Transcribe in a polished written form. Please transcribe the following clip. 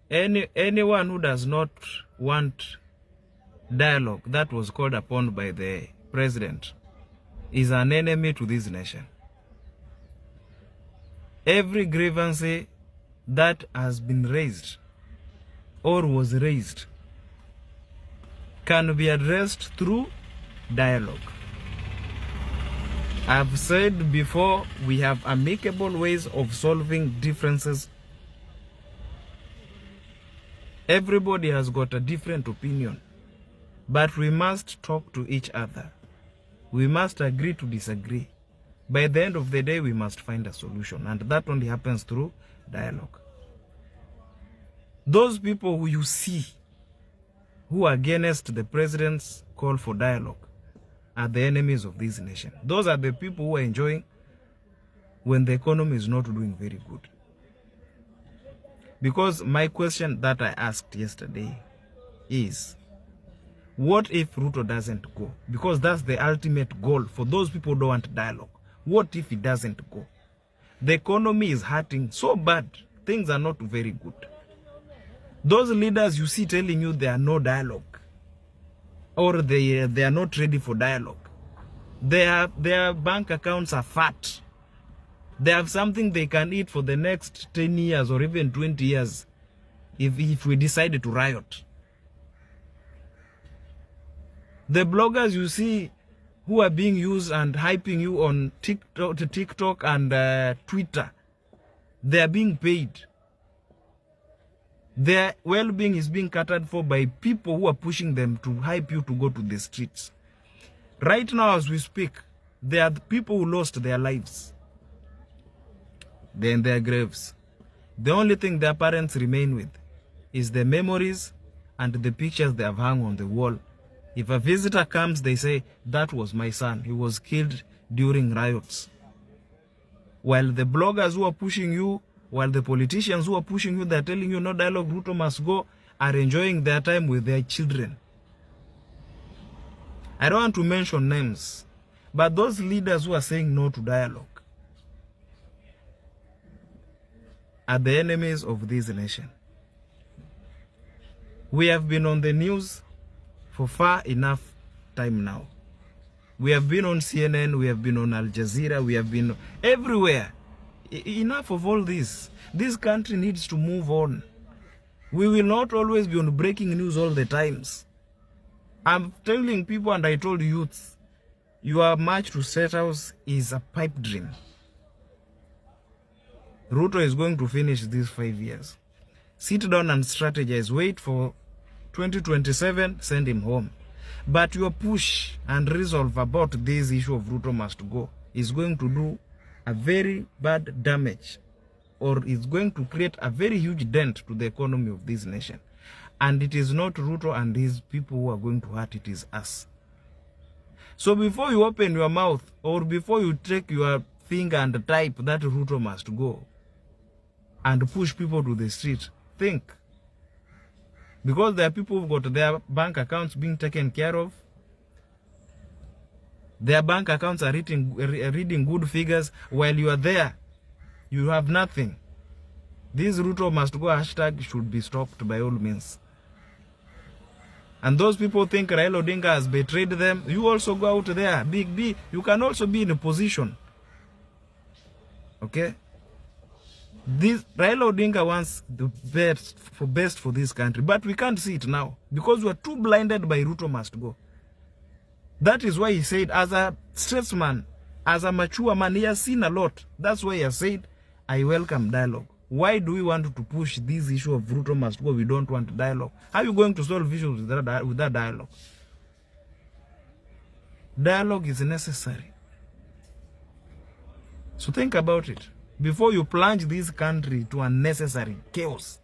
Anyone who does not want dialogue that was called upon by the president is an enemy to this nation. Every grievance that has been raised or was raised can be addressed through dialogue. I've said before, we have amicable ways of solving differences. Everybody has got a different opinion, but we must talk to each other. We must agree to disagree. By the end of the day, we must find a solution, and that only happens through dialogue. Those people who you see who are against the president's call for dialogue are the enemies of this nation. Those are the people who are enjoying when the economy is not doing very good. Because my question that I asked yesterday is, what if Ruto doesn't go? Because that's the ultimate goal for those people who don't want dialogue. What if he doesn't go? The economy is hurting so bad. Things are not very good. Those leaders you see telling you there are no dialogue, or they are not ready for dialogue. Their bank accounts are fat. They have something they can eat for the next 10 years or even 20 years if we decided to riot. The bloggers you see who are being used and hyping you on TikTok and Twitter, they are being paid. Their well-being is being catered for by people who are pushing them to hype you to go to the streets. Right now as we speak, there are the people who lost their lives. They're in their graves. The only thing their parents remain with is the memories and the pictures they have hung on the wall. If a visitor comes, they say, that was my son. He was killed during riots. While the bloggers who are pushing you, while the politicians who are pushing you, they're telling you no dialogue, Ruto must go, are enjoying their time with their children. I don't want to mention names, but those leaders who are saying no to dialogue are the enemies of this nation. We have been on the news for far enough time now. We have been on CNN, we have been on Al Jazeera, we have been everywhere. Enough of all this. This country needs to move on. We will not always be on breaking news all the times. I'm telling people, and I told youths, your march to State House is a pipe dream. Ruto is going to finish these 5 years. Sit down and strategize. Wait for 2027, send him home. But your push and resolve about this issue of Ruto must go is going to do a very bad damage, or is going to create a very huge dent to the economy of this nation. And it is not Ruto and his people who are going to hurt, it is us. So before you open your mouth, or before you take your finger and type that Ruto must go and push people to the street, think. Because there are people who've got their bank accounts being taken care of. Their bank accounts are reading good figures, while you are there, you have nothing. This Ruto must go hashtag should be stopped by all means. And those people think Raila Odinga has betrayed them. You also go out there, Big B, you can also be in a position. Okay? This Raila Odinga wants the best for this country, but we can't see it now because we are too blinded by Ruto must go. That is why he said, as a statesman, as a mature man, he has seen a lot. That's why he has said, I welcome dialogue. Why do we want to push this issue of Ruto must go? We don't want dialogue. How are you going to solve issues with that dialogue? Dialogue is necessary. So think about it. Before you plunge this country to unnecessary chaos,